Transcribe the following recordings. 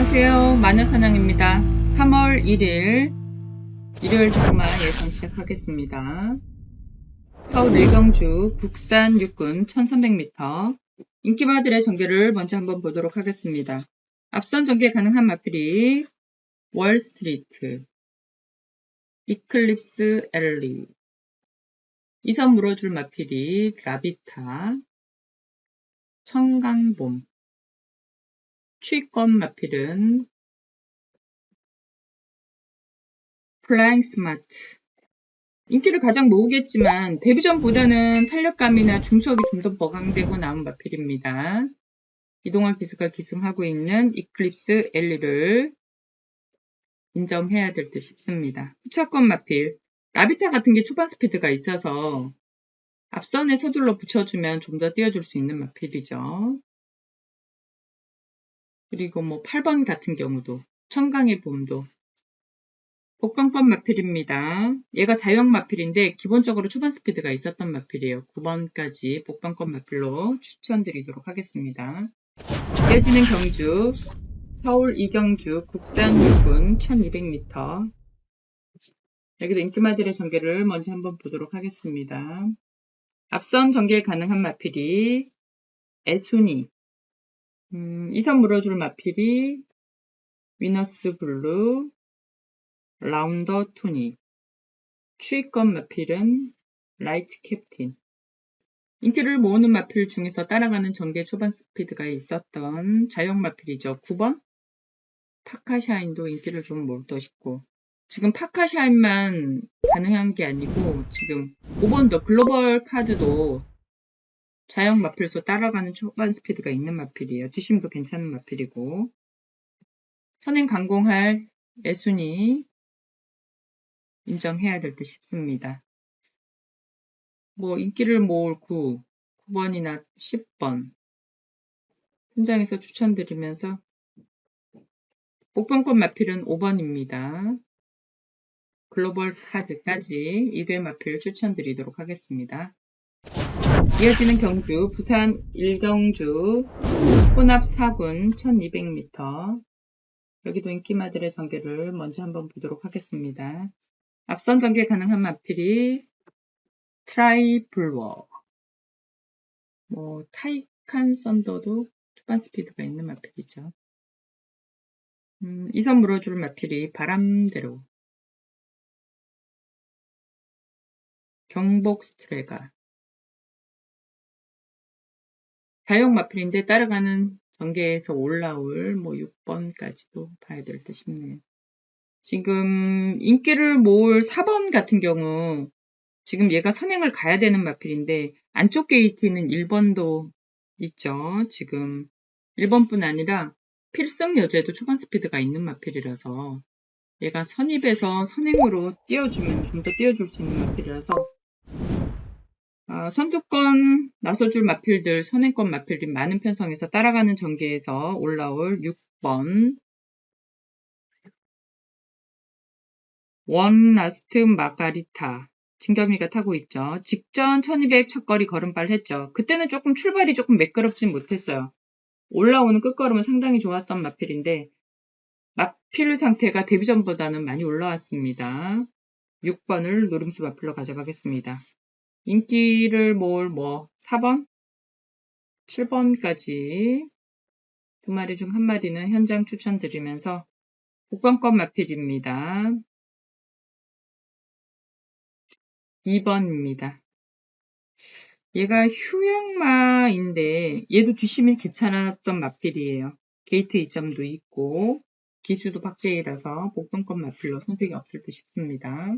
안녕하세요. 마녀사냥입니다. 3월 1일 일요일 드라마 예상 시작하겠습니다. 서울 일경주 국산 육군 1300m 인기마들의 전개를 먼저 한번 보도록 하겠습니다. 앞선 전개 가능한 마필이 월스트리트, 이클립스 엘리, 2선 물어줄 마필이 라비타, 청강봄, 취권 마필은 플라잉 스마트. 인기를 가장 모으겠지만 데뷔전보다는 탄력감이나 중속이 좀 더 보강되고 나온 마필입니다. 이동화 기수가 기승하고 있는 이클립스 엘리를 인정해야 될 듯 싶습니다. 후차권 마필, 라비타 같은 게 초반 스피드가 있어서 앞선에 서둘러 붙여주면 좀 더 띄워줄 수 있는 마필이죠. 그리고 8번 같은 경우도 청강의 봄도 복병권 마필입니다. 얘가 자유형 마필인데 기본적으로 초반 스피드가 있었던 마필이에요. 9번까지 복병권 마필로 추천드리도록 하겠습니다. 이어지는 경주 서울 이경주 국산 육군 1200m 여기도 인기마들의 전개를 먼저 한번 보도록 하겠습니다. 앞선 전개 가능한 마필이 애순이, 2선 물어줄 마필이 위너스 블루, 라운더 토니, 추위권 마필은 라이트 캡틴. 인기를 모으는 마필 중에서 따라가는 전개 초반 스피드가 있었던 자영 마필이죠. 9번 파카샤인도 인기를 좀 모을 것이고 지금 파카샤인만 가능한 게 아니고 지금 5번 더 글로벌 카드도 자영 마필에서 따라가는 초반 스피드가 있는 마필이에요. 뒷심도 괜찮은 마필이고 선행 강공할 애순이 인정해야 될 듯 싶습니다. 인기를 모을 9번이나 10번 현장에서 추천드리면서 복병권 마필은 5번입니다. 글로벌 카드까지 2대 마필 추천드리도록 하겠습니다. 이어지는 경주 부산 일경주 혼합 4군 1200m 여기도 인기마들의 전개를 먼저 한번 보도록 하겠습니다. 앞선 전개 가능한 마필이 트라이블워, 타이칸 썬더도 초반 스피드가 있는 마필이죠. 2선 물어줄 마필이 바람대로, 경복 스트레가, 자영 마필인데 따라가는 전개에서 올라올 6번까지도 봐야 될 듯 싶네요. 지금 인기를 모을 4번 같은 경우 지금 얘가 선행을 가야 되는 마필인데 안쪽 게이트는 1번도 있죠. 지금 1번뿐 아니라 필승 여제도 초반 스피드가 있는 마필이라서 얘가 선입에서 선행으로 띄워주면 좀 더 띄워줄 수 있는 마필이라서 선두권 나서줄 마필들 선행권 마필이 많은 편성에서 따라가는 전개에서 올라올 6번 원 라스트 마가리타 진겸이가 타고 있죠. 직전 1200 첫거리 걸음발 했죠. 그때는 출발이 조금 매끄럽진 못했어요. 올라오는 끝걸음은 상당히 좋았던 마필인데 마필 상태가 데뷔전보다는 많이 올라왔습니다. 6번을 노름수 마필로 가져가겠습니다. 인기를 모을 4번, 7번까지 두 마리 중 한 마리는 현장 추천드리면서 복권권 마필입니다. 2번입니다. 얘가 휴양마인데 얘도 뒷심이 괜찮았던 마필이에요. 게이트 2점도 있고 기수도 박제이라서 복권권 마필로 손색이 없을 듯 싶습니다.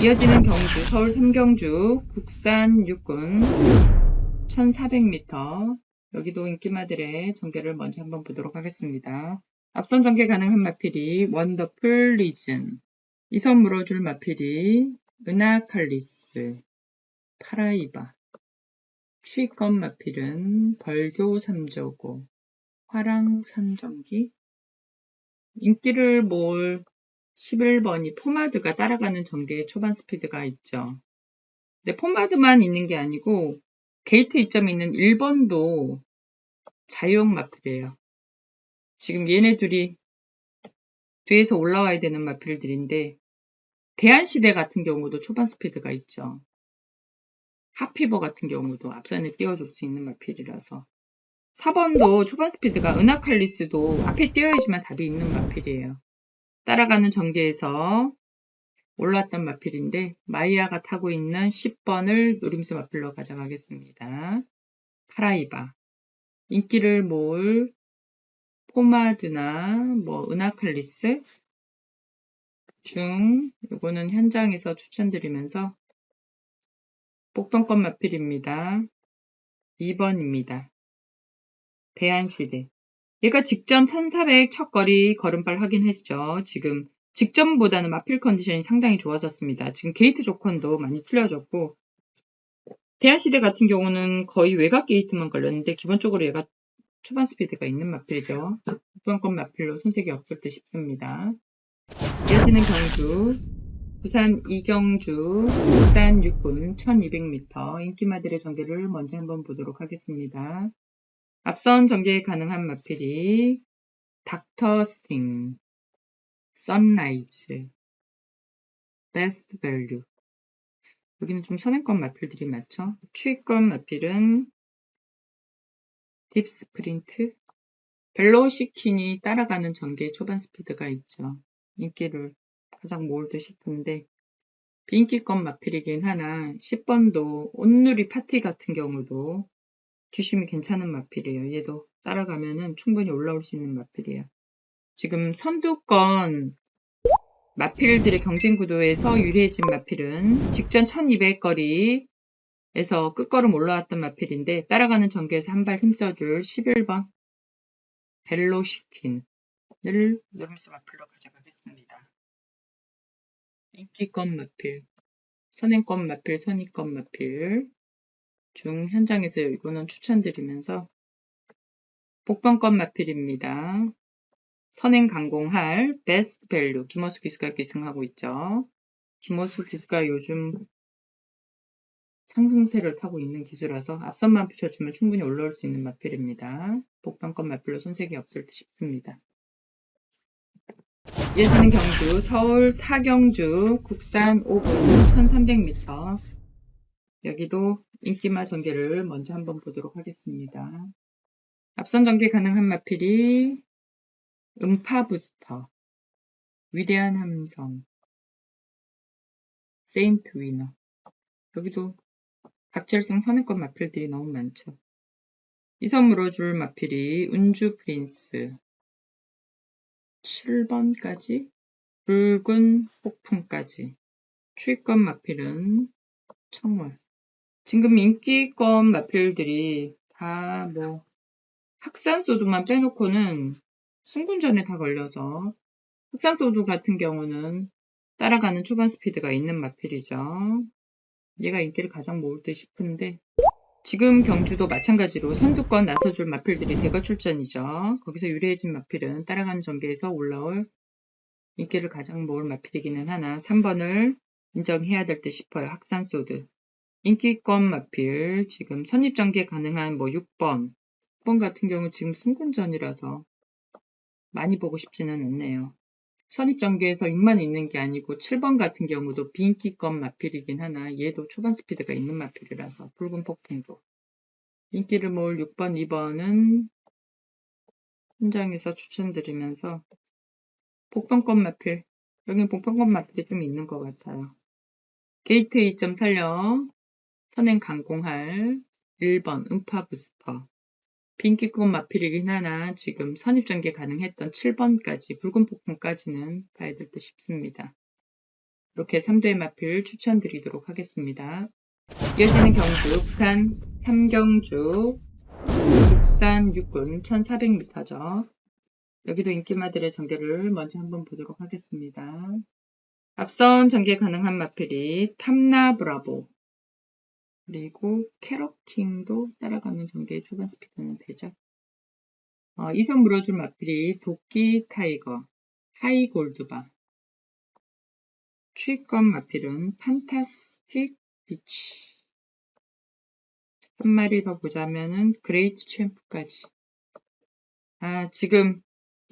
이어지는 경주 서울 삼경주 국산 육군 1400m 여기도 인기마들의 전개를 먼저 한번 보도록 하겠습니다. 앞선 전개 가능한 마필이 원더풀 리즌 2선 물어줄 마필이 은하칼리스 파라이바 취권 마필은 벌교 3조고 화랑 산정기 인기를 모을 11번이 포마드가 따라가는 전개의 초반 스피드가 있죠. 근데 포마드만 있는 게 아니고 게이트 2점이 있는 1번도 자유형 마필이에요. 지금 얘네 둘이 뒤에서 올라와야 되는 마필들인데 대한시대 같은 경우도 초반 스피드가 있죠. 핫피버 같은 경우도 앞선에 띄워줄 수 있는 마필이라서 4번도 초반 스피드가 은하칼리스도 앞에 띄워야지만 답이 있는 마필이에요. 따라가는 전개에서 올라왔던 마필인데 마이아가 타고 있는 10번을 노림수 마필로 가져가겠습니다. 파라이바 인기를 모을 포마드나 뭐 은하칼리스 중 요거는 현장에서 추천드리면서 복병권 마필입니다. 2번입니다. 대한시대 얘가 직전 1400 첫 거리 걸음발 확인했죠. 지금 직전보다는 마필 컨디션이 상당히 좋아졌습니다. 지금 게이트 조건도 많이 틀려졌고 대한시대 같은 경우는 거의 외곽 게이트만 걸렸는데 기본적으로 얘가 초반 스피드가 있는 마필이죠. 복병권 마필로 손색이 없을 듯 싶습니다. 이어지는 경주 부산 이경주 부산 6군 1200m 인기마들의 전개를 먼저 한번 보도록 하겠습니다. 앞선 전개 가능한 마필이 닥터 스팅, 선라이즈, 베스트 밸류 여기는 좀 선행권 마필들이 많죠. 추위권 마필은 딥 스프린트, 벨로시킨이 따라가는 전개 초반 스피드가 있죠. 인기를 가장 모을 듯 싶은데 비인기권 마필이긴 하나 10번도 온누리 파티 같은 경우도 뒷심이 괜찮은 마필이에요. 얘도 따라가면은 충분히 올라올 수 있는 마필이에요. 지금 선두권 마필들의 경쟁 구도에서 유리해진 마필은 직전 1200거리에서 끝걸음 올라왔던 마필인데 따라가는 전개에서 한 발 힘써줄 11번 벨로시킨을 노림수 마필로 가져가겠습니다. 인기권 마필, 선행권 마필, 선의권 마필 중 현장에서 이거는 추천드리면서 복병권 마필입니다. 선행 강공할 베스트 밸류 김호수 기수가 기승하고 있죠. 김호수 기수가 요즘 상승세를 타고 있는 기수라서 앞선만 붙여주면 충분히 올라올 수 있는 마필입니다. 복병권 마필로 손색이 없을 듯 싶습니다. 이어지는 경주 서울 사경주 국산 5분 1300m 여기도 인기마 전개를 먼저 한번 보도록 하겠습니다. 앞선 전개 가능한 마필이 음파 부스터, 위대한 함성, 세인트 위너 여기도 박철승 선행권 마필들이 너무 많죠. 이선 물어줄 마필이 운주 프린스 7번까지 붉은 폭풍까지 추위권 마필은 청월 지금 인기권 마필들이 다 뭐 학산소두만 빼놓고는 승군전에 다 걸려서 흑산소두 같은 경우는 따라가는 초반 스피드가 있는 마필이죠. 얘가 인기를 가장 모을 듯 싶은데 지금 경주도 마찬가지로 선두권 나서줄 마필들이 대거 출전이죠. 거기서 유리해진 마필은 따라가는 전개에서 올라올 인기를 가장 모을 마필이기는 하나 3번을 인정해야 될 듯 싶어요. 학산소드. 인기권 마필 지금 선입전개 가능한 뭐 6번 6번 같은 경우 지금 승군전이라서 많이 보고 싶지는 않네요. 선입전개에서 6만 있는 게 아니고 7번 같은 경우도 비인기권 마필이긴 하나 얘도 초반 스피드가 있는 마필이라서 붉은 폭풍도 인기를 모을 6번, 2번은 현장에서 추천드리면서 복병권 마필 여긴 복병권 마필이 좀 있는 것 같아요. 게이트 2점 살려 선행 강공할 1번 음파 부스터 빈기권 마필이긴 하나 지금 선입전개 가능했던 7번까지 붉은 폭풍까지는 봐야 될 듯 싶습니다. 이렇게 3도의 마필 추천드리도록 하겠습니다. 이어지는 경주 부산 삼경주 국산 6군 1400m죠. 여기도 인기마들의 전개를 먼저 한번 보도록 하겠습니다. 앞선 전개 가능한 마필이 탐나 브라보 그리고 캐럿팅도 따라가는 전개의 초반 스피드는 되죠. 이선 물어줄 마필이 도끼 타이거, 하이 골드바 추위권 마필은 판타스틱 비치 한 마리 더 보자면은 그레이트 챔프까지 지금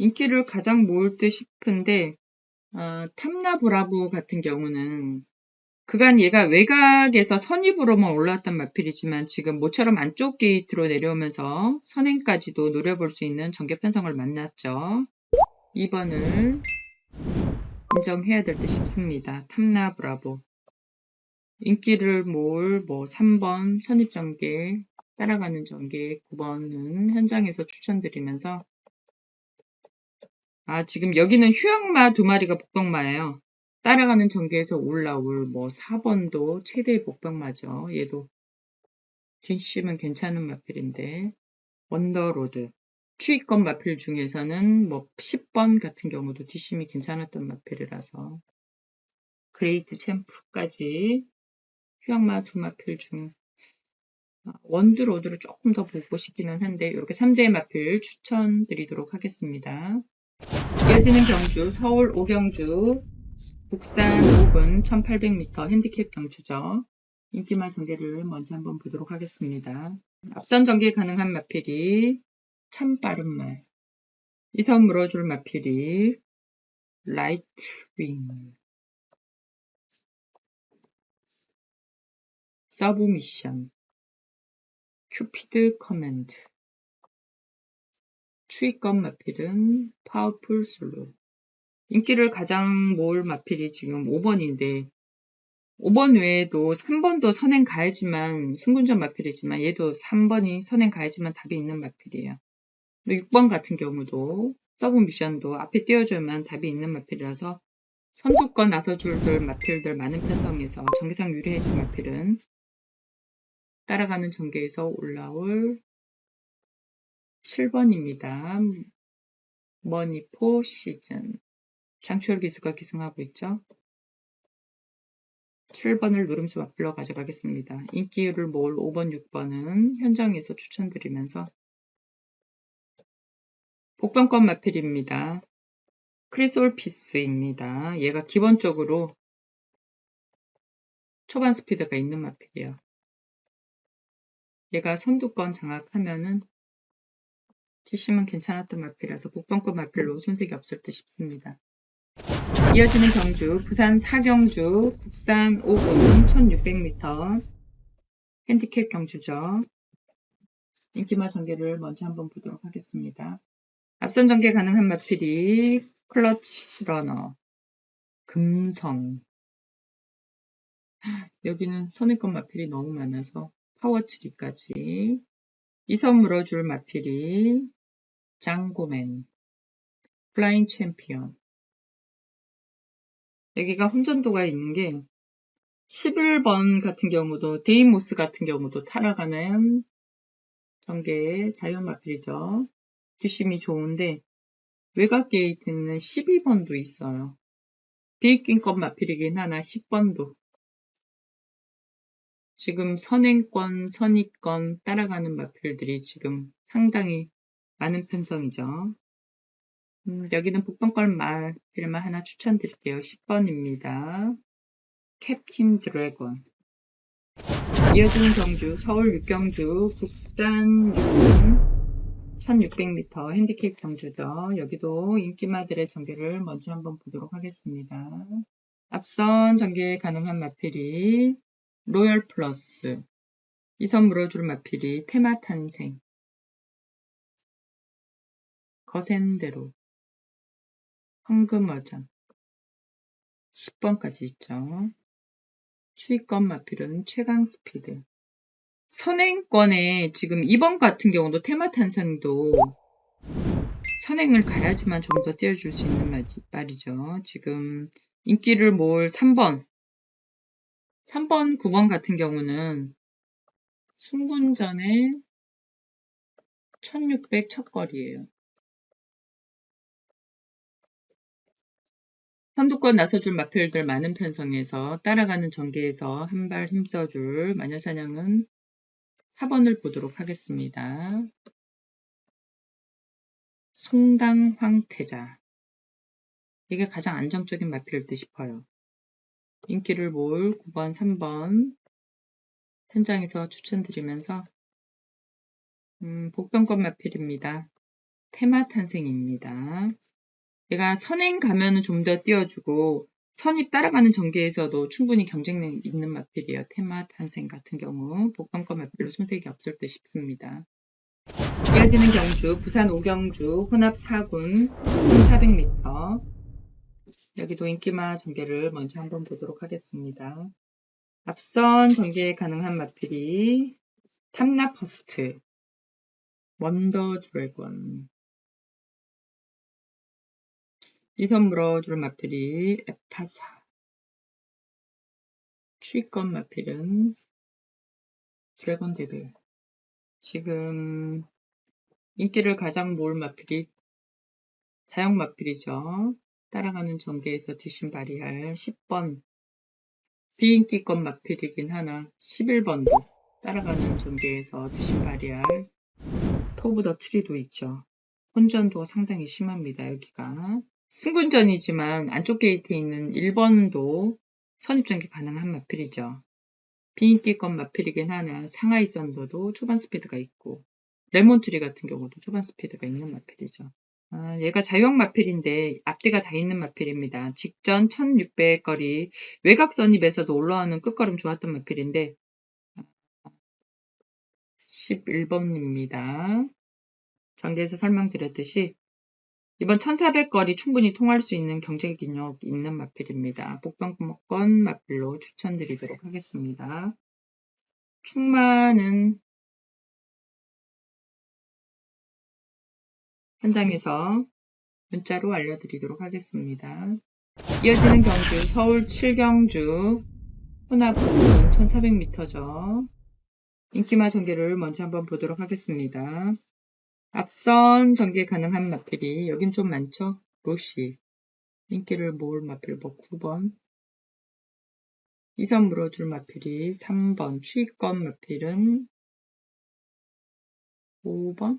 인기를 가장 모을 듯 싶은데 탐나 브라보 같은 경우는 그간 얘가 외곽에서 선입으로만 올라왔던 마필이지만 지금 모처럼 안쪽 게이트로 내려오면서 선행까지도 노려볼 수 있는 전개 편성을 만났죠. 2번을 인정해야 될 듯 싶습니다. 탐나 브라보. 인기를 모을 3번 선입전개, 따라가는 전개, 9번은 현장에서 추천드리면서 지금 여기는 휴양마 2마리가 복병마예요. 따라가는 전개에서 올라올 4번도 최대의 복병마죠. 얘도 뒷심은 괜찮은 마필인데 원더로드 추위권 마필 중에서는 10번 같은 경우도 뒷심이 괜찮았던 마필이라서 그레이트 챔프까지 휴양마 2마필 중 원드로드를 조금 더 보고 싶기는 한데 이렇게 3대의 마필 추천드리도록 하겠습니다. 이어지는 경주 서울 오경주 국산 5분 1800m 핸디캡 경주죠. 인기마 전개를 먼저 한번 보도록 하겠습니다. 앞선 전개 가능한 마필이 참 빠른 말. 이선 물어줄 마필이 라이트 윙. 서브 미션. 큐피드 커맨드. 추위권 마필은 파워풀 슬로. 인기를 가장 모을 마필이 지금 5번인데 5번 외에도 3번도 선행 가야지만 승군전 마필이지만 얘도 3번이 선행 가야지만 답이 있는 마필이에요. 6번 같은 경우도 서브 미션도 앞에 띄워줘야만 답이 있는 마필이라서 선두권 나서줄들 마필들 많은 편성에서 전개상 유리해진 마필은 따라가는 전개에서 올라올 7번입니다. 머니포 시즌. 장추열 기수가 기승하고 있죠. 7번을 누름수 마필로 가져가겠습니다. 인기를 모을 5번, 6번은 현장에서 추천드리면서 복병권 마필입니다. 크리솔 피스입니다. 얘가 기본적으로 초반 스피드가 있는 마필이에요. 얘가 선두권 장악하면은 뒷심은 괜찮았던 마필이라서 복병권 마필로 손색이 없을 듯 싶습니다. 이어지는 경주 부산 사경주 국산 5분 1600m 핸디캡 경주죠. 인기마 전개를 먼저 한번 보도록 하겠습니다. 앞선 전개 가능한 마필이 클러치 러너, 금성. 여기는 선행권 마필이 너무 많아서 파워트리까지. 이선 물어줄 마필이 장고맨, 플라잉 챔피언. 여기가 혼전도가 있는 게 11번 같은 경우도 데이모스 같은 경우도 타락하는 전개의 자연 마필이죠. 뒷심이 좋은데 외곽 게이트는 12번도 있어요. 비익긴권 마필이긴 하나 10번도. 지금 선행권, 선입권 따라가는 마필들이 지금 상당히 많은 편성이죠. 여기는 복병권 마필만 하나 추천드릴게요. 10번입니다. 캡틴 드래곤. 이어지는 경주 서울 육경주 국산 6분 1600m 핸디캡 경주죠. 여기도 인기마들의 전개를 먼저 한번 보도록 하겠습니다. 앞선 전개 가능한 마필이 로열 플러스, 이선 물어줄 마필이 테마 탄생, 거센대로, 황금어장, 10번까지 있죠. 추위권 마필은 최강 스피드. 선행권에 지금 2번 같은 경우도 테마 탄생도 선행을 가야지만 좀 더 띄워줄 수 있는 말이죠. 지금 인기를 모을 3번, 9번 같은 경우는 승군전에 1600 첫거리예요. 선두권 나서줄 마필들 많은 편성에서 따라가는 전개에서 한 발 힘써줄 마녀사냥은 4번을 보도록 하겠습니다. 송당 황태자. 이게 가장 안정적인 마필일 듯 싶어요. 인기를 모을 9번, 3번 현장에서 추천드리면서 복병권 마필입니다. 테마 탄생입니다. 얘가 선행 가면은 좀 더 띄워주고 선입 따라가는 전개에서도 충분히 경쟁력 있는 마필이에요. 테마 탄생 같은 경우 복권권 마필로 손색이 없을 듯 싶습니다. 이어지는 경주 부산 오경주 혼합 4군 1400m 여기도 인기마 전개를 먼저 한번 보도록 하겠습니다. 앞선 전개 가능한 마필이 탐라 퍼스트, 원더 드래곤, 이선 물어줄 마필이 에파사, 추위권 마필은 드래곤 데빌. 지금 인기를 가장 모을 마필이 자영 마필이죠. 따라가는 전개에서 뒷심 발휘할 10번 비인기권 마필이긴 하나 11번도 따라가는 전개에서 뒷심 발휘할 토브 더 트리도 있죠. 혼전도가 상당히 심합니다. 여기가 승군전이지만 안쪽 게이트에 있는 1번도 선입전개 가능한 마필이죠. 비인기권 마필이긴 하나 상하이 썬더도 초반 스피드가 있고 레몬트리 같은 경우도 초반 스피드가 있는 마필이죠. 얘가 자유형 마필인데 앞뒤가 다 있는 마필입니다. 직전 1600거리 외곽 선입에서도 올라오는 끝걸음 좋았던 마필인데 11번입니다. 전개에서 설명드렸듯이 이번 1400거리 충분히 통할 수 있는 경쟁력 있는 마필입니다. 복병권 마필로 추천드리도록 하겠습니다. 충만은 현장에서 문자로 알려드리도록 하겠습니다. 이어지는 경주 서울 7경주 혼합 부분 1400m죠. 인기마 전개를 먼저 한번 보도록 하겠습니다. 앞선 전개 가능한 마필이 여긴 좀 많죠? 로시 인기를 모을 마필 9번 이선 물어줄 마필이 3번 추위권 마필은 5번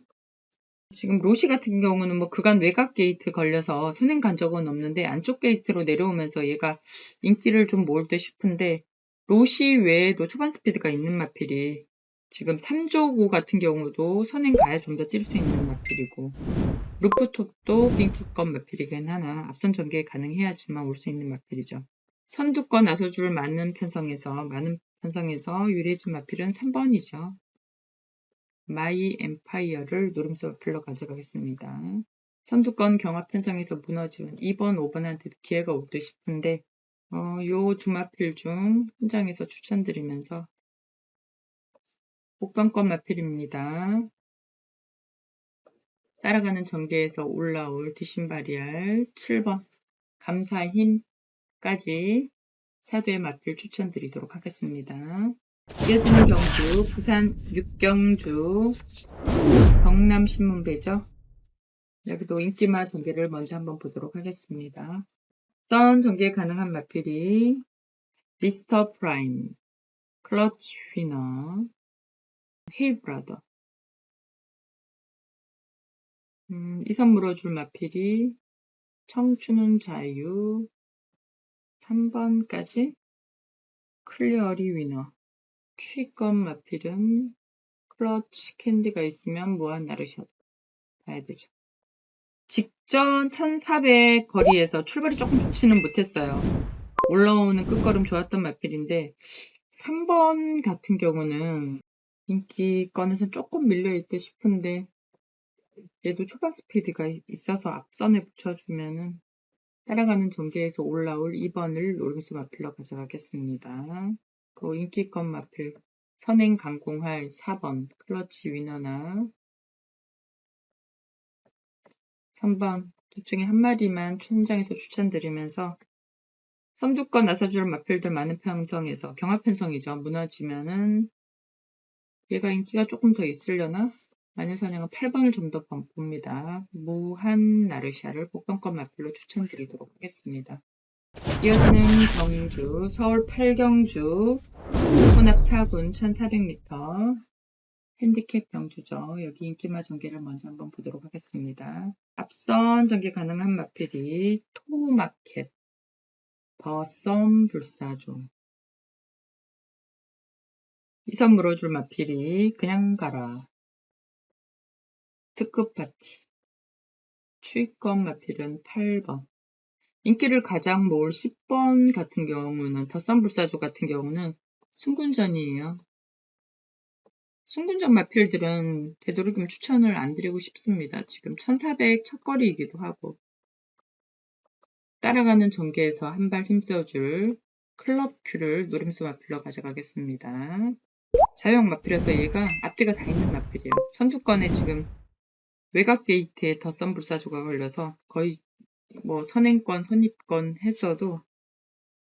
지금 로시 같은 경우는 뭐 그간 외곽 게이트 걸려서 선행 간 적은 없는데 안쪽 게이트로 내려오면서 얘가 인기를 좀 모을 듯 싶은데 로시 외에도 초반 스피드가 있는 마필이 지금 3조고 같은 경우도 선행 가야 좀 더 뛸 수 있는 마필이고 루프톱도 빈키권 마필이긴 하나 앞선 전개 가능해야지만 올 수 있는 마필이죠. 선두권 나서줄 많은 편성에서 유리해진 마필은 3번이죠. 마이 엠파이어를 노름수 마필로 가져가겠습니다. 선두권 경합 편성에서 무너지면 2번, 5번한테도 기회가 올 듯 싶은데 요 두 마필 중 현장에서 추천드리면서 복권권 마필입니다. 따라가는 전개에서 올라올 뒷심발이할 7번 감사 힘까지 사도의 마필 추천드리도록 하겠습니다. 이어지는 경주 부산 6경주 경남 신문배죠. 여기도 인기마 전개를 먼저 한번 보도록 하겠습니다. 선 전개 가능한 마필이 미스터 프라임, 클러치 휘너, 헤이브라더 이선 물어줄 마필이 청춘은 자유 3번까지 클리어리 위너 취권 마필은 클러치 캔디가 있으면 무한 나르샷 봐야 되죠. 직전 1400 거리에서 출발이 조금 좋지는 못했어요. 올라오는 끝걸음 좋았던 마필인데 3번 같은 경우는 인기권에서 조금 밀려있듯 싶은데 얘도 초반 스피드가 있어서 앞선에 붙여주면은 따라가는 전개에서 올라올 2번을 노름수 마필로 가져가겠습니다. 그 인기권 마필 선행 강공할 4번 클러치 위너나 3번 둘 중에 한 마리만 현장에서 추천드리면서 선두권 나서줄 마필들 많은 편성에서 경합 편성이죠. 무너지면은 얘가 인기가 조금 더 있으려나? 마녀사냥은 8번을 좀 더 봅니다. 무한 나르샤를 복권권 마필로 추천드리도록 하겠습니다. 이어지는 경주 서울 8경주 혼합 4군 1400m 핸디캡 경주죠. 여기 인기마 전개를 먼저 한번 보도록 하겠습니다. 앞선 전개 가능한 마필이 토마켓 버썸 불사조 이선 물어줄 마필이 그냥 가라 특급 파티 추위권 마필은 8번. 인기를 가장 모을 10번 같은 경우는 덧선불사조 같은 경우는 승군전이에요. 승군전 마필들은 되도록이면 추천을 안 드리고 싶습니다. 지금 1400 첫거리이기도 하고 따라가는 전개에서 한 발 힘써줄 클럽 큐를 노림수 마필로 가져가겠습니다. 자유형 마필에서 얘가 앞뒤가 다 있는 마필이에요. 선두권에 지금 외곽 게이트에 덧선 불사조가 걸려서 거의 뭐 선행권, 선입권 했어도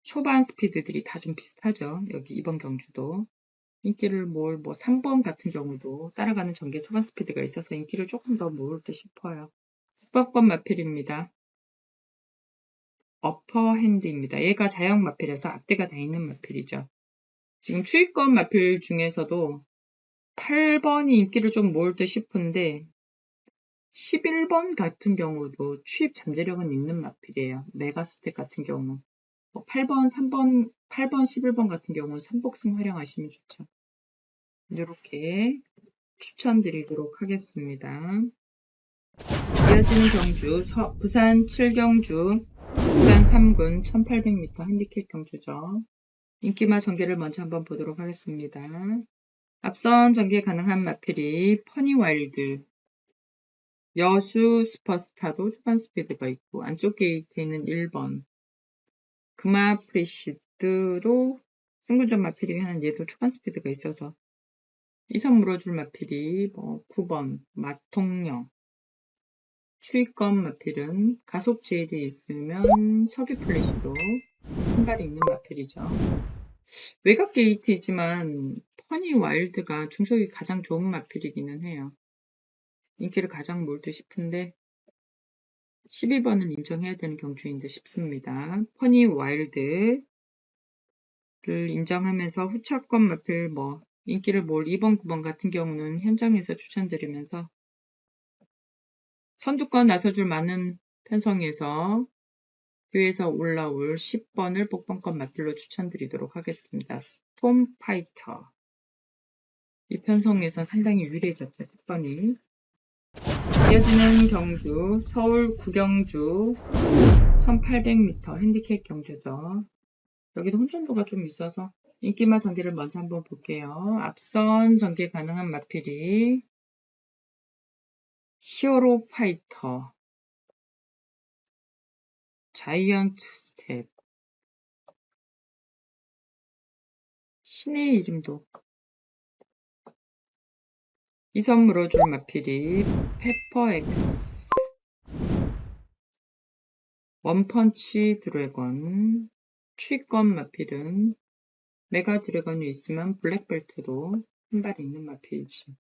초반 스피드들이 다 좀 비슷하죠. 여기 이번 경주도. 인기를 모을 뭐 3번 같은 경우도 따라가는 전개 초반 스피드가 있어서 인기를 조금 더 모을 듯 싶어요. 10번권 마필입니다. 어퍼핸드입니다. 얘가 자형 마필에서 앞뒤가 다 있는 마필이죠. 지금 추위권 마필 중에서도 8번이 인기를 좀 모을 듯 싶은데 11번 같은 경우도 추입 잠재력은 있는 마필이에요. 메가스택 같은 경우. 8번, 3번, 8번, 11번 같은 경우는 삼복승 활용하시면 좋죠. 이렇게 추천드리도록 하겠습니다. 이어지는 경주, 부산 7경주, 부산 3군 1800m 핸디캡 경주죠. 인기마 전개를 먼저 한번 보도록 하겠습니다. 앞선 전개 가능한 마필이 퍼니와일드, 여수 슈퍼스타도 초반 스피드가 있고 안쪽 게이트에는 1번, 금화 프레시드로 승군전 마필이긴 한 얘도 초반 스피드가 있어서 이선 물어줄 마필이 9번 마통령, 추위권 마필은 가속 제일이 있으면 서귀 플래시도 한 발이 있는 마필이죠. 외곽 게이트이지만 퍼니 와일드가 중속이 가장 좋은 마필이기는 해요. 인기를 가장 몰 듯 싶은데 12번을 인정해야 되는 경주인 듯 싶습니다. 퍼니 와일드를 인정하면서 후차권 마필 인기를 몰 2번, 9번 같은 경우는 현장에서 추천드리면서 선두권 나서줄 많은 편성에서 뒤에서 올라올 10번을 복번권 마필로 추천드리도록 하겠습니다. 스톰 파이터. 이 편성에서 상당히 유리해졌죠. 10번이. 이어지는 경주, 서울 구경주 1800m 핸디캡 경주죠. 여기도 혼전도가 좀 있어서 인기마 전개를 먼저 한번 볼게요. 앞선 전개 가능한 마필이 히어로 파이터, 자이언트 스텝, 신의 이름도 이선 물어줄 마필이 페퍼엑스, 원펀치 드래곤, 추위권 마필은 메가 드래곤이 있으면 블랙벨트도 한 발 있는 마필이지.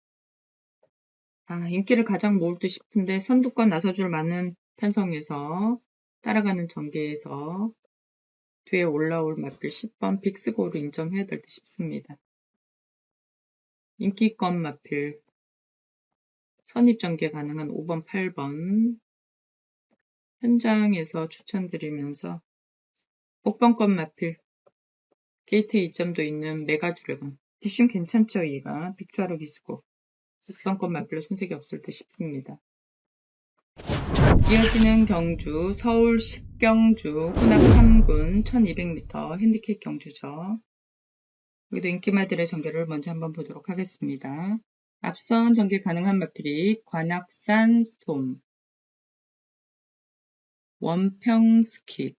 인기를 가장 모을 듯 싶은데 선두권 나서줄 많은 편성에서 따라가는 전개에서 뒤에 올라올 마필 10번 빅스고를 인정해야 될 듯 싶습니다. 인기권 마필 선입 전개 가능한 5번, 8번 현장에서 추천드리면서 복번권 마필 게이트 2점도 있는 메가 드래곤 뒷심 괜찮죠? 얘가 빅투아로 기수고 복번권 마필로 손색이 없을 듯 싶습니다. 이어지는 경주 서울 10경주 혼합 3군 1200m 핸디캡 경주죠. 여기도 인기마들의 전개를 먼저 한번 보도록 하겠습니다. 앞선 전개 가능한 마필이 관악산 스톰, 원평 스킷,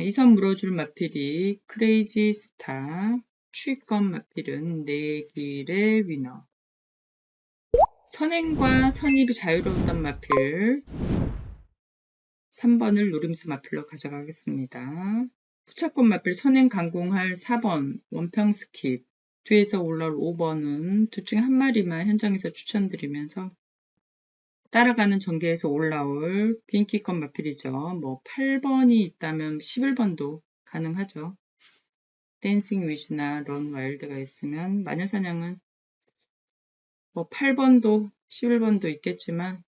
이선 물어줄 마필이 크레이지 스타, 추위권 마필은 내길의 위너, 선행과 선입이 자유로웠던 마필 3번을 노림수 마필로 가져가겠습니다. 후차권 마필 선행 강공할 4번 원평 스킵, 뒤에서 올라올 5번은 둘 중에 한 마리만 현장에서 추천드리면서 따라가는 전개에서 올라올 빈키권 마필이죠. 8번이 있다면 11번도 가능하죠. 댄싱 위즈나 런 와일드가 있으면 마녀사냥은 8번도 11번도 있겠지만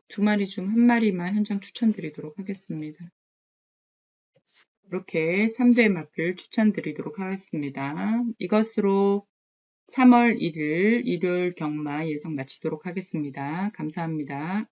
두 마리 중 한 마리만 현장 추천드리도록 하겠습니다. 이렇게 3대 마필 추천드리도록 하겠습니다. 이것으로 3월 1일 일요일 경마 예상 마치도록 하겠습니다. 감사합니다.